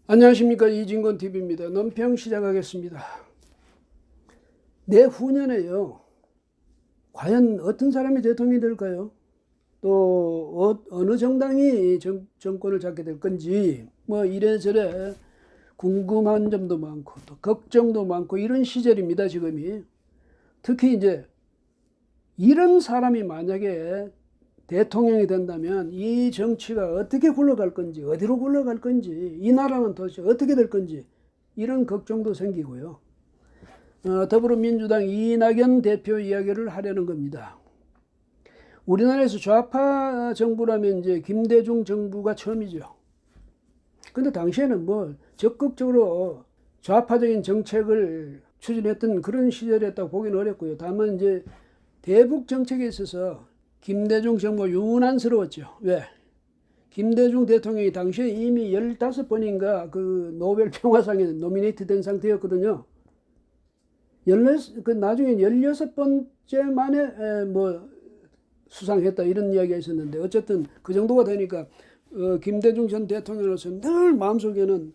안녕하십니까, 이진건 TV입니다. 논평 시작하겠습니다. 내후년에요, 과연 어떤 사람이 대통령이 될까요? 또 어느 정당이 정권을 잡게 될 건지 뭐 이래저래 궁금한 점도 많고 또 걱정도 많고 이런 시절입니다, 지금이. 특히 이제 이런 사람이 만약에 대통령이 된다면 이 정치가 어떻게 굴러갈 건지, 어디로 굴러갈 건지, 이 나라는 도대체 어떻게 될 건지 이런 걱정도 생기고요. 더불어민주당 이낙연 대표 이야기를 하려는 겁니다. 우리나라에서 좌파 정부라면 이제 김대중 정부가 처음이죠. 근데 당시에는 뭐 적극적으로 좌파적인 정책을 추진했던 그런 시절이었다고 보기는 어렵고요. 다만 이제 대북 정책에 있어서 김대중 정부가 유난스러웠죠. 왜? 김대중 대통령이 당시에 이미 15번인가 그 노벨 평화상에 노미네이트 된 상태였거든요. 나중에 16번째 만에 뭐 수상했다 이런 이야기가 있었는데, 어쨌든 그 정도가 되니까 김대중 전 대통령으로서 늘 마음속에는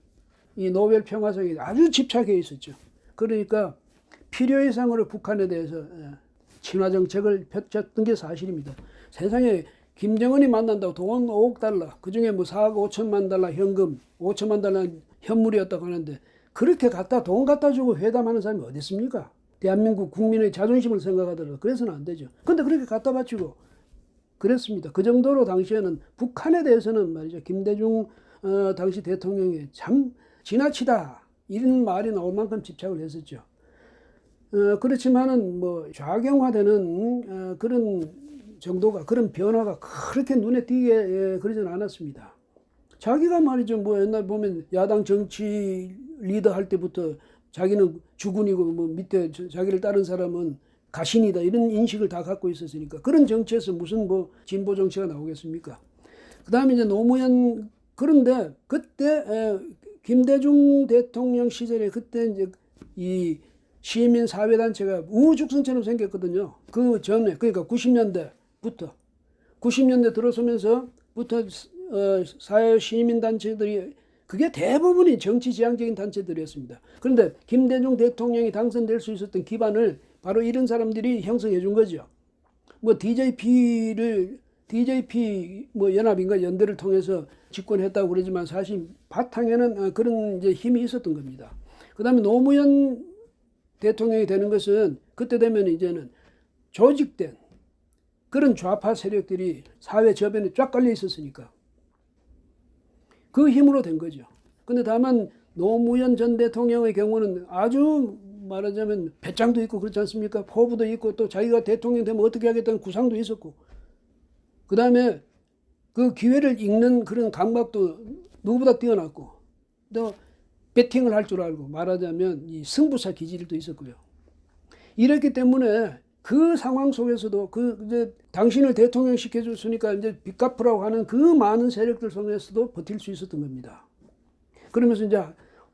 이 노벨 평화상에 아주 집착해 있었죠. 그러니까 필요 이상으로 북한에 대해서 친화 정책을 펼쳤던 게 사실입니다. 세상에 김정은이 만난다고 돈 5억 달러, 그중에 뭐 4억 5천만 달러 현금, 5천만 달러 현물이었다고 하는데, 그렇게 돈 갖다 주고 회담하는 사람이 어디 있습니까? 대한민국 국민의 자존심을 생각하더라도 그래서는 안 되죠. 근데 그렇게 갖다 바치고 그랬습니다. 그 정도로 당시에는 북한에 대해서는 말이죠, 김대중 당시 대통령이 참 지나치다 이런 말이 나올 만큼 집착을 했었죠. 그렇지만은 뭐 좌경화되는 그런 정도가, 그런 변화가 그렇게 눈에 띄게 그러진 않았습니다. 자기가 말이죠, 뭐 옛날 보면 야당 정치 리더 할 때부터 자기는 주군이고 뭐 밑에 자기를 따른 사람은 가신이다 이런 인식을 다 갖고 있었으니까 그런 정치에서 무슨 뭐 진보 정치가 나오겠습니까? 그다음에 이제 노무현, 그런데 그때 김대중 대통령 시절에 그때 이제 이 시민 사회단체가 우후죽순처럼 생겼거든요. 그 전에, 그러니까 90년대 들어서면서부터 사회 시민단체들이 그게 대부분이 정치지향적인 단체들이었습니다. 그런데 김대중 대통령이 당선될 수 있었던 기반을 바로 이런 사람들이 형성해 준 거죠. 뭐 DJP 뭐 연합인가 연대를 통해서 집권했다고 그러지만 사실 바탕에는 그런 이제 힘이 있었던 겁니다. 그다음에 노무현 대통령이 되는 것은 그때 되면 이제는 조직된 그런 좌파 세력들이 사회 저변에 쫙 깔려 있었으니까 그 힘으로 된 거죠. 근데 다만 노무현 전 대통령의 경우는 아주 말하자면 배짱도 있고 그렇지 않습니까? 포부도 있고 또 자기가 대통령 되면 어떻게 하겠다는 구상도 있었고, 그 다음에 그 기회를 읽는 그런 감각도 누구보다 뛰어났고, 또 배팅을 할 줄 알고, 말하자면 이 승부사 기질도 있었고요. 이랬기 때문에 그 상황 속에서도 이제 당신을 대통령 시켜줬으니까 이제 빚 갚으라고 하는 그 많은 세력들 속에서도 버틸 수 있었던 겁니다. 그러면서 이제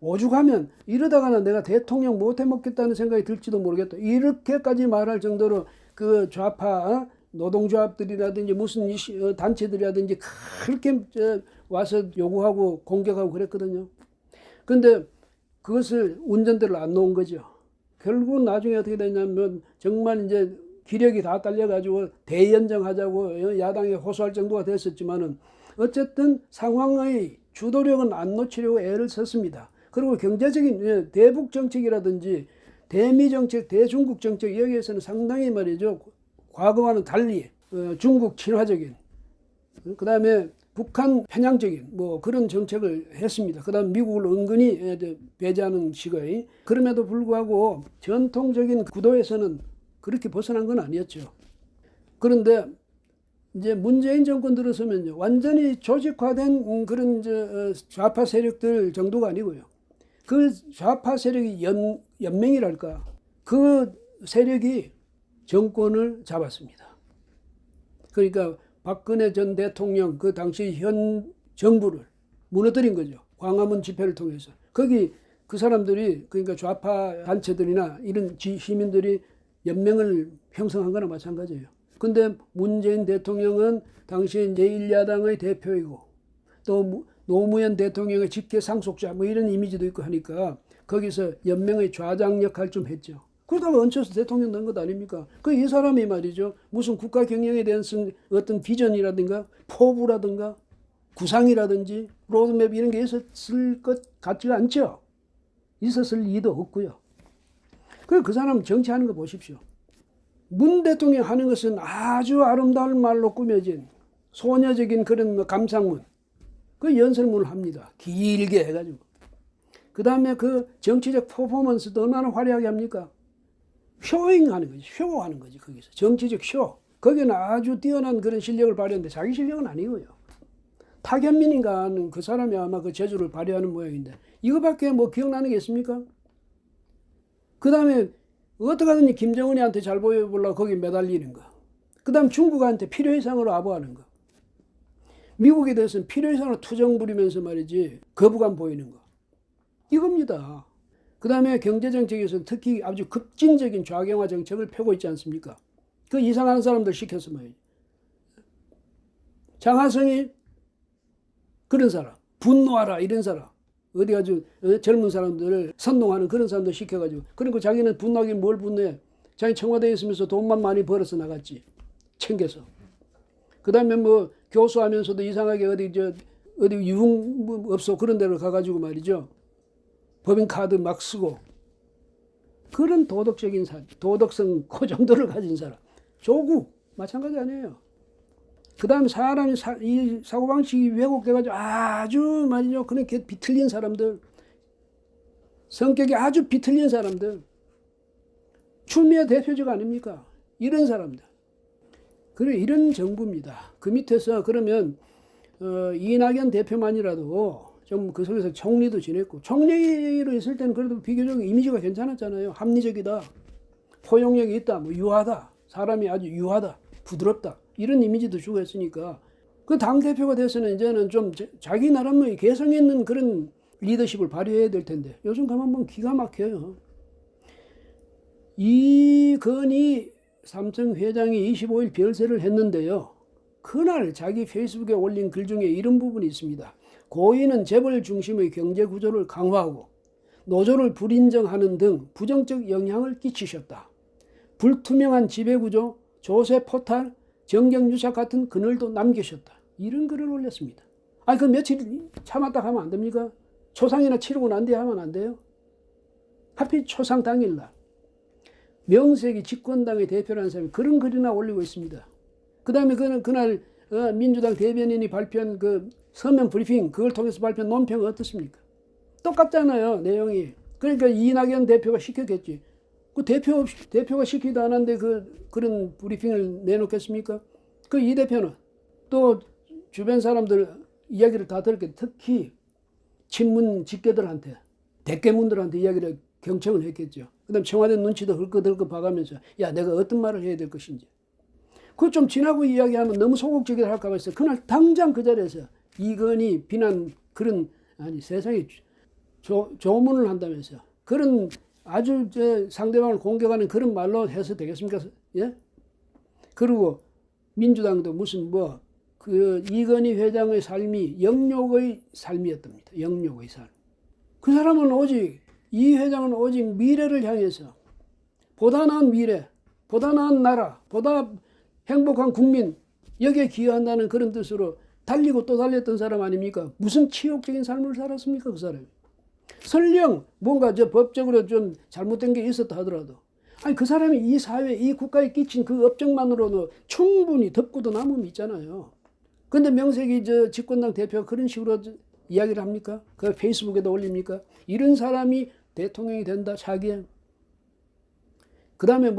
오죽하면 이러다가는 내가 대통령 못 해먹겠다는 생각이 들지도 모르겠다, 이렇게까지 말할 정도로 그 좌파 노동조합들이라든지 무슨 단체들이라든지 그렇게 와서 요구하고 공격하고 그랬거든요. 근데 그것을 운전대를 안 놓은 거죠. 결국 나중에 어떻게 됐냐면 정말 이제 기력이 다 딸려가지고 대연정하자고 야당에 호소할 정도가 됐었지만은 어쨌든 상황의 주도력은 안 놓치려고 애를 썼습니다. 그리고 경제적인 대북 정책이라든지 대미 정책, 대중국 정책, 여기에서는 상당히 말이죠, 과거와는 달리 중국 친화적인, 그 다음에 북한 편향적인 뭐 그런 정책을 했습니다. 그 다음 미국을 은근히 배제하는 식의, 그럼에도 불구하고 전통적인 구도에서는 그렇게 벗어난 건 아니었죠. 그런데 이제 문재인 정권 들어서면요, 완전히 조직화된 그런 좌파 세력들 정도가 아니고요, 그 좌파 세력이 연맹이랄까, 그 세력이 정권을 잡았습니다. 그러니까 박근혜 전 대통령 그 당시 현 정부를 무너뜨린 거죠. 광화문 집회를 통해서. 거기 그 사람들이, 그러니까 좌파 단체들이나 이런 시민들이 연맹을 형성한 거나 마찬가지예요. 근데 문재인 대통령은 당시 제1야당의 대표이고 또 노무현 대통령의 직계 상속자 뭐 이런 이미지도 있고 하니까 거기서 연맹의 좌장 역할 좀 했죠. 그러다가 얹혀서 대통령 된 것 아닙니까? 그 이 사람이 말이죠. 무슨 국가 경영에 대한 어떤 비전이라든가 포부라든가 구상이라든지 로드맵 이런 게 있었을 것 같지가 않죠. 있었을 리도 없고요. 그리고 그 사람 정치하는 거 보십시오. 문 대통령 하는 것은 아주 아름다운 말로 꾸며진 소녀적인 그런 감상문, 그 연설문을 합니다. 길게 해가지고. 그 다음에 그 정치적 퍼포먼스도 얼마나 화려하게 합니까? 쇼잉 하는 거지. 쇼하는 거지, 거기서. 정치적 쇼. 거기는 아주 뛰어난 그런 실력을 발휘하는데 자기 실력은 아니고요. 타견민인가 하는 그 사람이 아마 그 재주를 발휘하는 모양인데 이거밖에 뭐 기억나는 게 있습니까? 그 다음에 어떻게 하든지 김정은이한테 잘 보여보려고 거기 매달리는 거. 그 다음 중국한테 필요 이상으로 아부하는 거. 미국에 대해서는 필요 이상으로 투정 부리면서 말이지 거부감 보이는 거. 이겁니다. 그 다음에 경제정책에서 특히 아주 급진적인 좌경화 정책을 펴고 있지 않습니까? 그 이상한 사람들 시켜서 말이지. 장하성이 그런 사람, 분노하라 이런 사람, 어디 가지고 젊은 사람들을 선동하는 그런 사람들 시켜가지고, 그리고 자기는 분노하긴 뭘 분노해? 자기 청와대에 있으면서 돈만 많이 벌어서 나갔지, 챙겨서. 그 다음에 뭐 교수하면서도 이상하게 어디 유흥업소 그런 데로 가가지고 말이죠, 법인카드 막 쓰고, 그런 도덕적인 사람, 도덕성 그 정도를 가진 사람, 조국 마찬가지 아니에요. 그 다음에 사람이 이 사고방식이 왜곡돼가지고 아주 말이죠, 그렇게 비틀린 사람들, 성격이 아주 비틀린 사람들, 추미애 대표적 아닙니까? 이런 사람들. 그래, 이런 정부입니다. 그 밑에서 그러면 이낙연 대표만이라도 좀 그 속에서 총리도 지냈고, 총리로 있을 때는 그래도 비교적 이미지가 괜찮았잖아요. 합리적이다, 포용력이 있다, 뭐 유하다, 사람이 아주 유하다, 부드럽다, 이런 이미지도 주고 했으니까 그 당대표가 돼서는 이제는 좀 자기 나름의 개성 있는 그런 리더십을 발휘해야 될 텐데 요즘 가만 보면 기가 막혀요. 이건희 삼성 회장이 25일 별세를 했는데요. 그날 자기 페이스북에 올린 글 중에 이런 부분이 있습니다. 고인은 재벌 중심의 경제 구조를 강화하고 노조를 불인정하는 등 부정적 영향을 끼치셨다. 불투명한 지배구조, 조세 포탈, 정경유착 같은 그늘도 남기셨다. 이런 글을 올렸습니다. 아니, 그 며칠 참았다 하면 안 됩니까? 초상이나 치르고 난 뒤에 하면 안 돼요? 하필 초상 당일날. 명색이 집권당의 대표라는 사람이 그런 글이나 올리고 있습니다. 그 다음에 그날 민주당 대변인이 발표한 그 서면 브리핑, 그걸 통해서 발표한 논평은 어떻습니까? 똑같잖아요, 내용이. 그러니까 이낙연 대표가 시켰겠지. 그 대표가 시키지도 않았는데 그런 브리핑을 내놓겠습니까? 그 이 대표는 또 주변 사람들 이야기를 다 들었겠죠. 특히 친문 직계들한테, 대깨문들한테 이야기를 경청을 했겠죠. 그 다음 청와대 눈치도 헐끗헐끗 봐가면서 야, 내가 어떤 말을 해야 될 것인지. 그거 좀 지나고 이야기하면 너무 소극적이라 할까 봐 했어요. 그날 당장 그 자리에서 이건희 비난 그런, 아니 세상에 조문을 한다면서요. 그런 아주 상대방을 공격하는 그런 말로 해서 되겠습니까? 예? 그리고 민주당도 무슨 그 이건희 회장의 삶이 영욕의 삶이었답니다. 영욕의 삶. 그 사람은 오직, 이 회장은 오직 미래를 향해서 보다 나은 미래, 보다 나은 나라, 보다 행복한 국민, 여기에 기여한다는 그런 뜻으로 달리고 또 달렸던 사람 아닙니까? 무슨 치욕적인 삶을 살았습니까, 그 사람이? 설령 뭔가 법적으로 좀 잘못된 게 있었다 하더라도, 아니 그 사람이 이 사회, 이 국가에 끼친 그 업적만으로도 충분히 덮고도 남음이 있잖아요. 근데 명색이 집권당 대표가 그런 식으로 이야기를 합니까? 그 페이스북에도 올립니까? 이런 사람이 대통령이 된다, 자기야. 그 다음에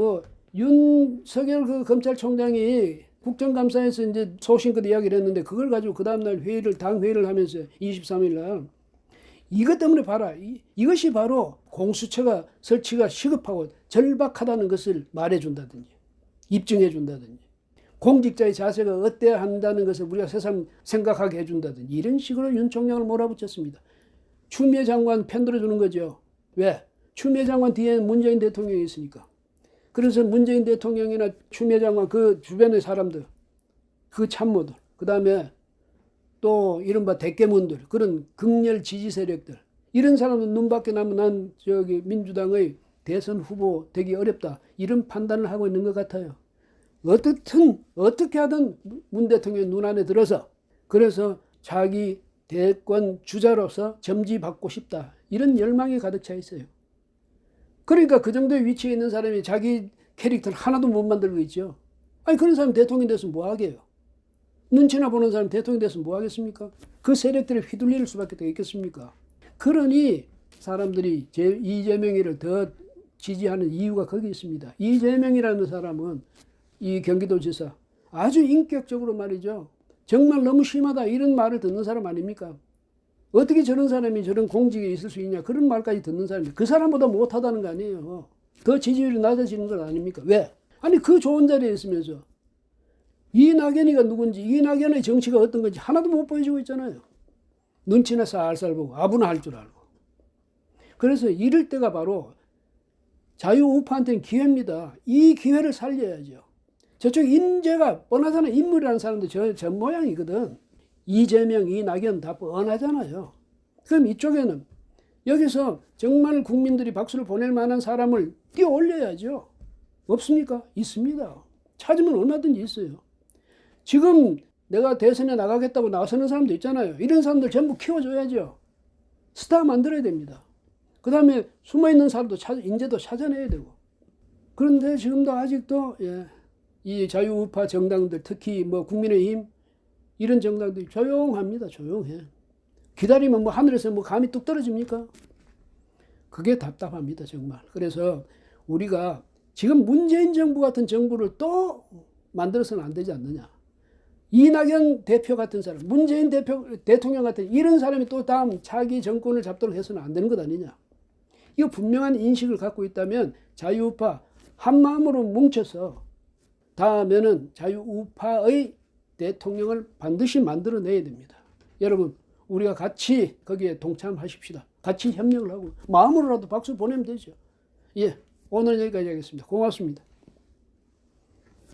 윤석열 그 검찰총장이 국정감사에서 이제 소신껏 이야기를 했는데 그걸 가지고 그 다음날 당 회의를 하면서 23일 날 이것 때문에 봐라. 이것이 바로 공수처가 설치가 시급하고 절박하다는 것을 말해준다든지 입증해준다든지 공직자의 자세가 어때야 한다는 것을 우리가 새삼 생각하게 해준다든지 이런 식으로 윤 총장을 몰아붙였습니다. 추미애 장관 편들어주는 거죠. 왜? 추미애 장관 뒤에 문재인 대통령이 있으니까. 그래서 문재인 대통령이나 추미애 장관 그 주변의 사람들, 그 참모들, 그 다음에 또 이른바 대깨문들, 그런 극렬 지지 세력들, 이런 사람은 눈밖에 나면 난 저기 민주당의 대선 후보 되기 어렵다, 이런 판단을 하고 있는 것 같아요. 어떻게 하든 문 대통령 눈 안에 들어서, 그래서 자기 대권 주자로서 점지받고 싶다, 이런 열망이 가득 차 있어요. 그러니까 그 정도의 위치에 있는 사람이 자기 캐릭터를 하나도 못 만들고 있죠. 아니, 그런 사람 대통령 됐으면 뭐 하게요? 눈치나 보는 사람 대통령 됐으면 뭐 하겠습니까? 그 세력들에 휘둘릴 수밖에 있겠습니까? 그러니 사람들이 이재명이를 더 지지하는 이유가 거기 있습니다. 이재명이라는 사람은 이 경기도지사 아주 인격적으로 말이죠. 정말 너무 심하다, 이런 말을 듣는 사람 아닙니까? 어떻게 저런 사람이 저런 공직에 있을 수 있냐, 그런 말까지 듣는 사람이 그 사람보다 못하다는 거 아니에요. 더 지지율이 낮아지는 것 아닙니까? 왜? 아니, 그 좋은 자리에 있으면서 이낙연이가 누군지, 이낙연의 정치가 어떤 건지 하나도 못 보여주고 있잖아요. 눈치나 살살 보고 아부나 할 줄 알고. 그래서 이럴 때가 바로 자유우파한테는 기회입니다. 이 기회를 살려야죠. 저쪽 인재가 뻔하잖아요. 인물이라는 사람도 저 모양이거든. 이재명, 이낙연 다 뻔하잖아요. 그럼 이쪽에는 여기서 정말 국민들이 박수를 보낼 만한 사람을 띄워 올려야죠. 없습니까? 있습니다. 찾으면 얼마든지 있어요. 지금 내가 대선에 나가겠다고 나서는 사람도 있잖아요. 이런 사람들 전부 키워줘야죠. 스타 만들어야 됩니다. 그 다음에 숨어있는 사람도 인재도 찾아내야 되고. 그런데 지금도 아직도 이 자유우파 정당들, 특히 뭐 국민의힘 이런 정당들이 조용합니다. 조용해. 기다리면 뭐 하늘에서 뭐 감이 뚝 떨어집니까? 그게 답답합니다, 정말. 그래서 우리가 지금 문재인 정부 같은 정부를 또 만들어서는 안 되지 않느냐. 이낙연 대표 같은 사람, 문재인 대통령 같은 이런 사람이 또 다음 차기 정권을 잡도록 해서는 안 되는 것 아니냐. 이거 분명한 인식을 갖고 있다면 자유우파 한마음으로 뭉쳐서 다음에는 자유우파의 대통령을 반드시 만들어내야 됩니다. 여러분, 우리가 같이 거기에 동참하십시다. 같이 협력을 하고 마음으로라도 박수 보내면 되죠. 오늘 여기까지 하겠습니다. 고맙습니다.